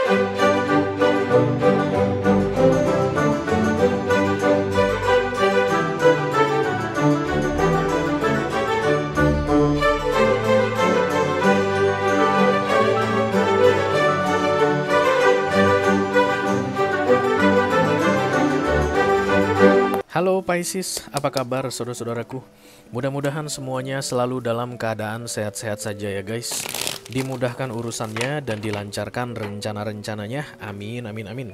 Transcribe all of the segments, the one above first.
Halo Pisces, apa kabar saudara-saudaraku? Mudah-mudahan semuanya selalu dalam keadaan sehat-sehat saja ya guys. Dimudahkan urusannya dan dilancarkan rencana-rencananya. Amin, amin, amin.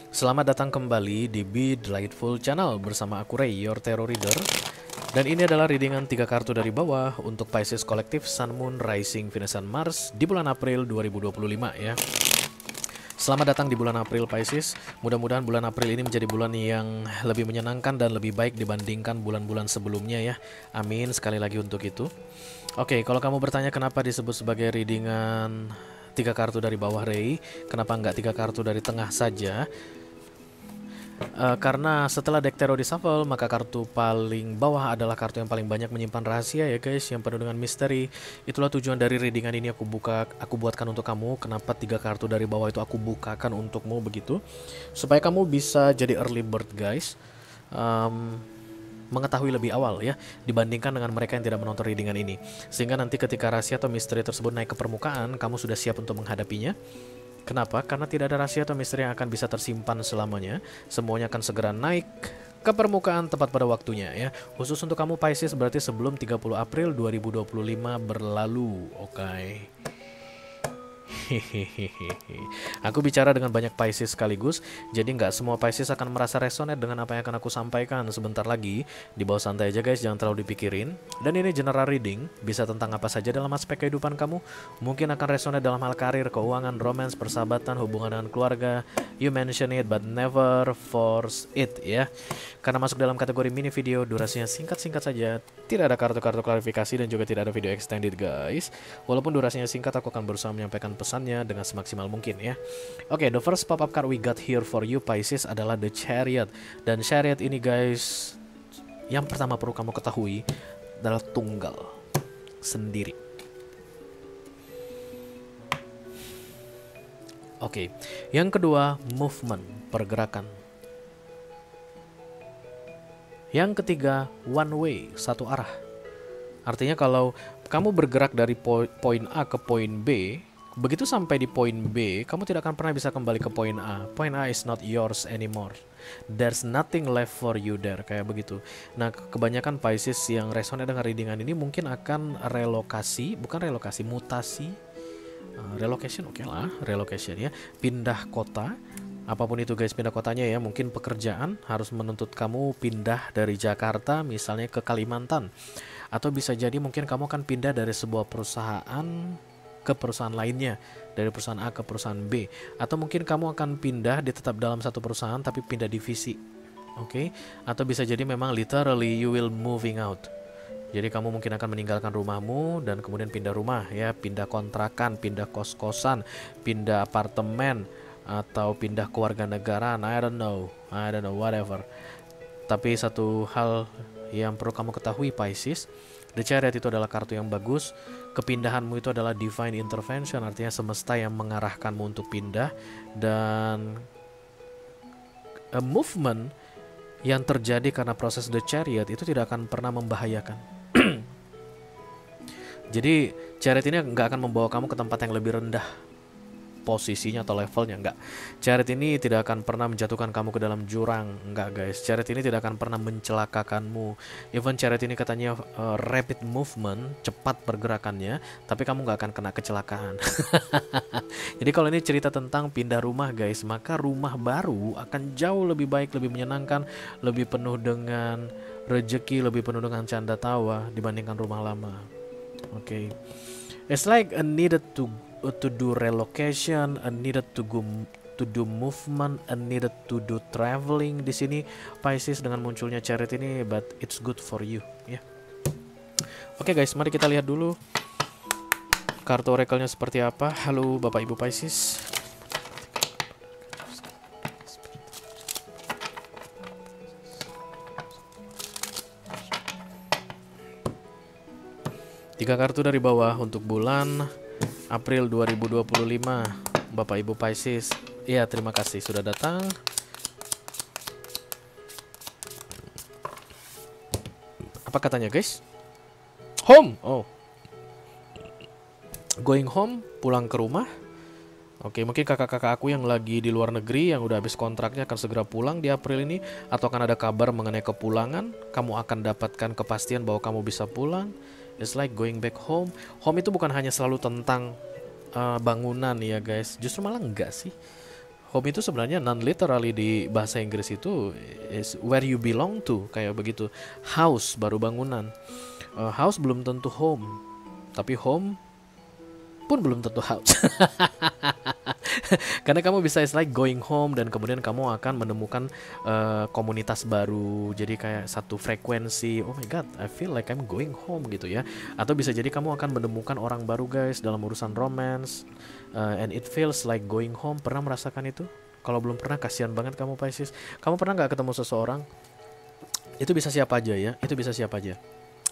Selamat datang kembali di Be Delightful Channel bersama aku Ray, your tarot reader. Dan ini adalah readingan 3 kartu dari bawah untuk Pisces kolektif Sun, Moon, Rising, Venus, dan Mars di bulan April 2025 ya. Selamat datang di bulan April Pisces. Mudah-mudahan bulan April ini menjadi bulan yang lebih menyenangkan dan lebih baik dibandingkan bulan-bulan sebelumnya ya. Amin sekali lagi untuk itu. Oke, kalau kamu bertanya kenapa disebut sebagai readingan 3 kartu dari bawah Ray, kenapa nggak 3 kartu dari tengah saja? Karena setelah deck tarot di shuffle, maka kartu paling bawah adalah kartu yang paling banyak menyimpan rahasia ya guys, yang penuh dengan misteri. Itulah tujuan dari readingan ini aku buatkan untuk kamu. Kenapa 3 kartu dari bawah itu aku bukakan untukmu begitu, supaya kamu bisa jadi early bird guys, mengetahui lebih awal ya dibandingkan dengan mereka yang tidak menonton readingan ini, sehingga nanti ketika rahasia atau misteri tersebut naik ke permukaan, kamu sudah siap untuk menghadapinya. Kenapa? Karena tidak ada rahasia atau misteri yang akan bisa tersimpan selamanya. Semuanya akan segera naik ke permukaan tepat pada waktunya ya. Khusus untuk kamu Pisces berarti sebelum 30 April 2025 berlalu. Oke. Aku bicara dengan banyak Pisces sekaligus, jadi nggak semua Pisces akan merasa resonate dengan apa yang akan aku sampaikan sebentar lagi. Di bawah santai aja guys, jangan terlalu dipikirin. Dan ini general reading, bisa tentang apa saja dalam aspek kehidupan kamu. Mungkin akan resonate dalam hal karir, keuangan, romance, persahabatan, hubungan dengan keluarga. You mention it but never force it ya. Karena masuk dalam kategori mini video, durasinya singkat-singkat saja. Tidak ada kartu-kartu klarifikasi dan juga tidak ada video extended guys. Walaupun durasinya singkat, aku akan berusaha menyampaikan pesannya dengan semaksimal mungkin ya. Oke, the first pop-up card we got here for you Pisces adalah the Chariot. Dan Chariot ini guys, yang pertama perlu kamu ketahui adalah tunggal sendiri. Oke, yang kedua movement, pergerakan. Yang ketiga one way, satu arah. Artinya kalau kamu bergerak dari poin A ke poin B, begitu sampai di poin B, kamu tidak akan pernah bisa kembali ke poin A. Poin A is not yours anymore. There's nothing left for you there, kayak begitu. Nah, kebanyakan Pisces yang resonate dengan readingan ini mungkin akan relokasi, bukan relokasi, mutasi. Relocation, oke lah, relocation ya. Pindah kota. Apapun itu guys, pindah kotanya ya. Mungkin pekerjaan harus menuntut kamu pindah dari Jakarta misalnya ke Kalimantan. Atau bisa jadi mungkin kamu akan pindah dari sebuah perusahaan ke perusahaan lainnya, dari perusahaan A ke perusahaan B. Atau mungkin kamu akan pindah di tetap dalam satu perusahaan tapi pindah divisi. Oke? Atau bisa jadi memang literally you will moving out. Jadi kamu mungkin akan meninggalkan rumahmu dan kemudian pindah rumah ya, pindah kontrakan, pindah kos-kosan, pindah apartemen, atau pindah kewarganegaraan. I don't know, whatever. Tapi satu hal yang perlu kamu ketahui Pisces, the Chariot itu adalah kartu yang bagus. Kepindahanmu itu adalah divine intervention, artinya semesta yang mengarahkanmu untuk pindah. Dan a movement yang terjadi karena proses the Chariot itu tidak akan pernah membahayakan. Jadi Chariot ini nggak akan membawa kamu ke tempat yang lebih rendah posisinya atau levelnya, enggak. Chariot ini tidak akan pernah menjatuhkan kamu ke dalam jurang, enggak guys. Chariot ini tidak akan pernah mencelakakanmu. Even Chariot ini katanya rapid movement, cepat pergerakannya, tapi kamu nggak akan kena kecelakaan. Jadi kalau ini cerita tentang pindah rumah guys, maka rumah baru akan jauh lebih baik, lebih menyenangkan, lebih penuh dengan rezeki, lebih penuh dengan canda tawa dibandingkan rumah lama. Oke. It's like a needed to do relocation, a needed to do movement, a needed to do traveling di sini Pisces dengan munculnya Chariot ini, but it's good for you ya. Oke guys, mari kita lihat dulu kartu oracle-nya seperti apa. Halo Bapak Ibu Pisces. Tiga kartu dari bawah untuk bulan April 2025. Bapak Ibu Pisces. Iya, terima kasih sudah datang. Apa katanya guys? Home. Oh, going home, pulang ke rumah. Oke, mungkin kakak-kakak aku yang lagi di luar negeri yang udah habis kontraknya akan segera pulang di April ini, atau akan ada kabar mengenai kepulangan. Kamu akan dapatkan kepastian bahwa kamu bisa pulang. It's like going back home. Home itu bukan hanya selalu tentang bangunan ya guys, justru malah enggak sih. Home itu sebenarnya non-literally di bahasa Inggris itu is where you belong to, kayak begitu. House baru bangunan. House belum tentu home, tapi home pun belum tentu house. Karena kamu bisa it's like going home, dan kemudian kamu akan menemukan komunitas baru. Jadi kayak satu frekuensi. Oh my god, I feel like I'm going home gitu ya. Atau bisa jadi kamu akan menemukan orang baru guys dalam urusan romance, and it feels like going home. Pernah merasakan itu? Kalau belum pernah, kasihan banget kamu Pisces. Kamu pernah nggak ketemu seseorang? Itu bisa siapa aja ya. Itu bisa siapa aja.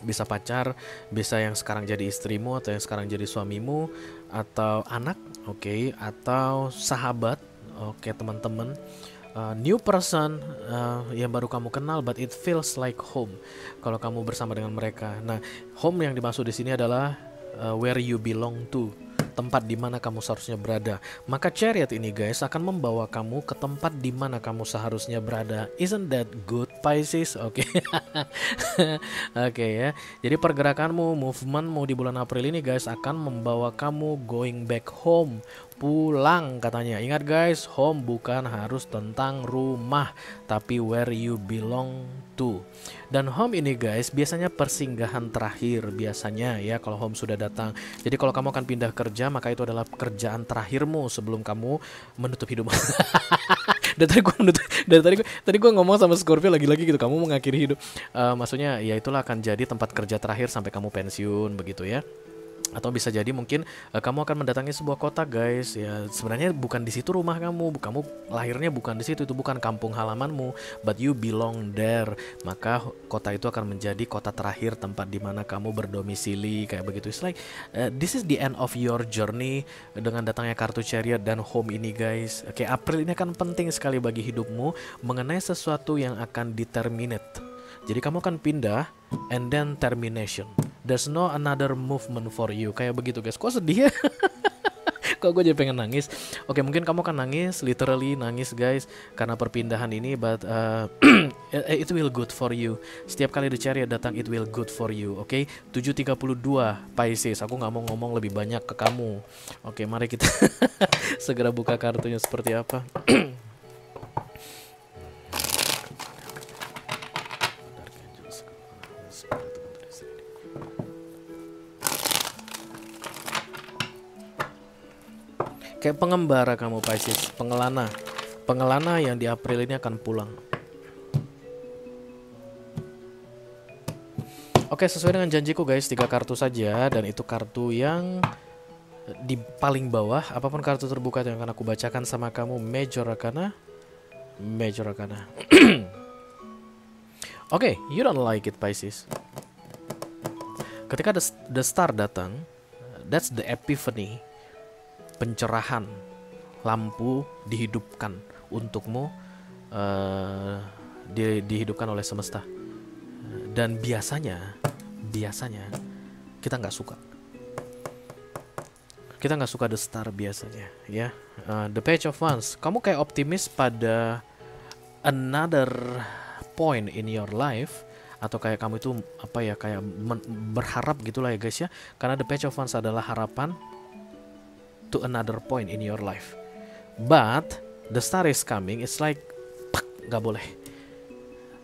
Bisa pacar, bisa yang sekarang jadi istrimu, atau yang sekarang jadi suamimu, atau anak, oke, atau sahabat, oke, teman-teman, new person yang baru kamu kenal, but it feels like home kalau kamu bersama dengan mereka. Nah, home yang dimaksud di sini adalah where you belong to, tempat di mana kamu seharusnya berada. Maka Chariot ini guys akan membawa kamu ke tempat di mana kamu seharusnya berada. Isn't that good Pisces? Oke. Oke ya. Jadi pergerakanmu, movementmu di bulan April ini guys akan membawa kamu going back home, pulang katanya. Ingat guys, home bukan harus tentang rumah, tapi where you belong to. Dan home ini guys biasanya persinggahan terakhir biasanya ya kalau home sudah datang. Jadi kalau kamu akan pindah kerja, maka itu adalah kerjaan terakhirmu sebelum kamu menutup hidupmu. Tadi gue ngomong sama Scorpio lagi-lagi gitu, kamu mengakhiri hidup. Maksudnya ya itulah akan jadi tempat kerja terakhir sampai kamu pensiun begitu ya. Atau bisa jadi mungkin kamu akan mendatangi sebuah kota guys ya, sebenarnya bukan di situ rumah kamu lahirnya bukan di situ, itu bukan kampung halamanmu, but you belong there. Maka kota itu akan menjadi kota terakhir, tempat di mana kamu berdomisili kayak begitu. It's like this is the end of your journey dengan datangnya kartu Chariot dan home ini guys. Oke, April ini akan penting sekali bagi hidupmu mengenai sesuatu yang akan determinate. Jadi kamu akan pindah and then termination. There's no another movement for you. Kayak begitu guys. Kok sedih ya? Kok gue jadi pengen nangis. Oke, mungkin kamu akan nangis, literally nangis guys, karena perpindahan ini. But it will good for you. Setiap kali The Chariot datang, it will good for you. Oke, 7:32 Pisces. Aku gak mau ngomong lebih banyak ke kamu. Oke, mari kita segera buka kartunya seperti apa. Kayak pengembara kamu Pisces, pengelana yang di April ini akan pulang. Oke, sesuai dengan janjiku guys, 3 kartu saja, dan itu kartu yang di paling bawah. Apapun kartu terbuka yang akan aku bacakan sama kamu, Major Arcana. Oke, you don't like it Pisces. Ketika the star datang, that's the epiphany. Pencerahan, lampu dihidupkan untukmu, dihidupkan oleh semesta. Dan biasanya kita nggak suka. Kita nggak suka the star biasanya, ya. The Page of Wands, kamu kayak optimis pada another point in your life, atau kayak kamu itu apa ya, kayak berharap gitulah ya guys ya. Karena the Page of Wands adalah harapan to another point in your life, but the star is coming. It's like gak boleh.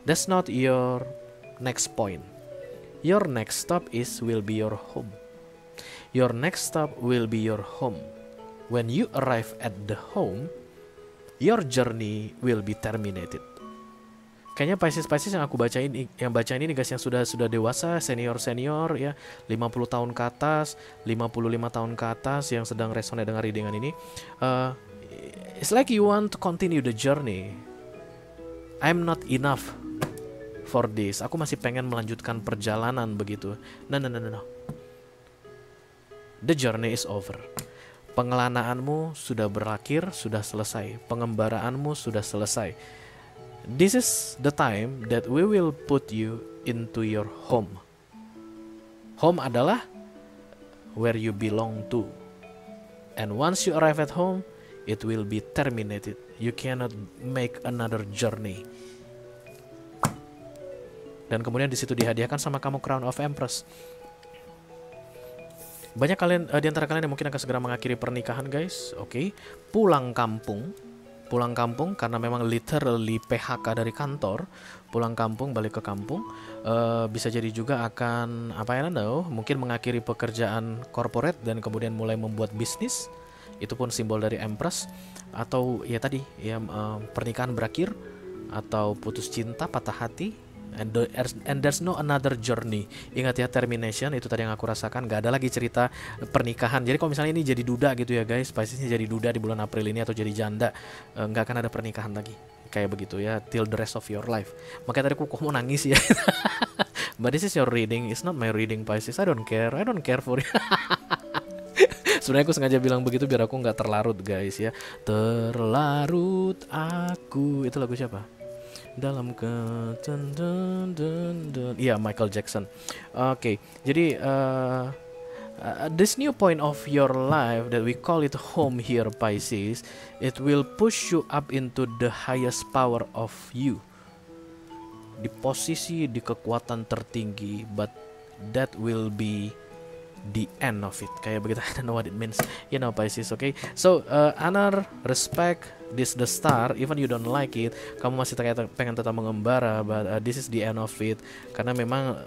That's not your next point. Your next stop will be your home. Your next stop will be your home. When you arrive at the home, your journey will be terminated. Kayaknya Pisces yang aku bacain ini guys yang sudah dewasa, senior ya, 50 tahun ke atas, 55 tahun ke atas yang sedang resonate dengan readingan ini. It's like you want to continue the journey. I'm not enough for this. Aku masih pengen melanjutkan perjalanan begitu. No. The journey is over. Pengelanaanmu sudah berakhir, sudah selesai. Pengembaraanmu sudah selesai. This is the time that we will put you into your home. Home adalah where you belong to. And once you arrive at home, it will be terminated. You cannot make another journey. Dan kemudian di situ dihadiahkan sama kamu Crown of Empress. Banyak kalian di antara kalian yang mungkin akan segera mengakhiri pernikahan, guys. Oke. Pulang kampung karena memang literally PHK dari kantor. Pulang kampung, balik ke kampung. Bisa jadi juga akan mungkin mengakhiri pekerjaan corporate dan kemudian mulai membuat bisnis. Itu pun simbol dari Empress. Atau ya tadi ya, pernikahan berakhir atau putus cinta, patah hati. And there's no another journey. Ingat ya, termination itu tadi yang aku rasakan. Gak ada lagi cerita pernikahan. Jadi kalau misalnya ini jadi duda gitu ya guys, Piscesnya jadi duda di bulan April ini atau jadi janda, gak akan ada pernikahan lagi. Kayak begitu ya, till the rest of your life. Makanya tadi aku mau nangis ya. But this is your reading, it's not my reading Pisces. I don't care for you. Sebenarnya aku sengaja bilang begitu biar aku nggak terlarut guys ya. Terlarut aku, itu lagu siapa? Dalam iya, Michael Jackson. Oke, jadi this new point of your life that we call it home here, Pisces, it will push you up into the highest power of you. Di posisi, di kekuatan tertinggi, but that will be the end of it. Kayak begitu. I don't know what it means, you know, Pisces. Okay, so honor, respect, this the star, even you don't like it, kamu masih pengen tetap mengembara, but this is the end of it, karena memang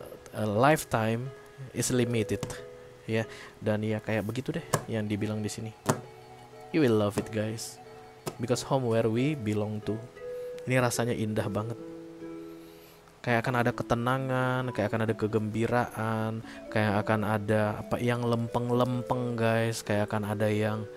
lifetime is limited, ya. Dan ya kayak begitu deh yang dibilang di sini. You will love it guys, because home where we belong to. Ini rasanya indah banget. Kayak akan ada ketenangan, kayak akan ada kegembiraan, kayak akan ada apa yang lempeng-lempeng guys, kayak akan ada yang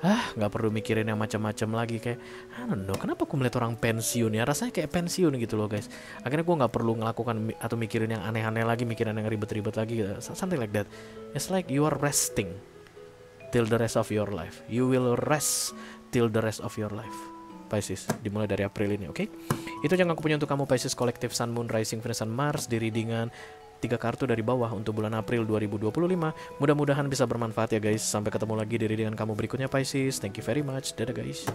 nggak perlu mikirin yang macam-macam lagi. Kayak I don't know, kenapa aku melihat orang pensiun ya, rasanya kayak pensiun gitu loh guys. Akhirnya gue nggak perlu ngelakukan atau mikirin yang aneh-aneh lagi, mikirin yang ribet-ribet lagi gitu. Something like that. It's like you are resting till the rest of your life. You will rest till the rest of your life, Pisces, dimulai dari April ini. Oke, itu yang aku punya untuk kamu Pisces Collective Sun, Moon, Rising, Venus, dan Mars di readingan 3 kartu dari bawah untuk bulan April 2025. Mudah-mudahan bisa bermanfaat ya guys. Sampai ketemu lagi di readingan kamu berikutnya Pisces. Thank you very much. Dadah guys.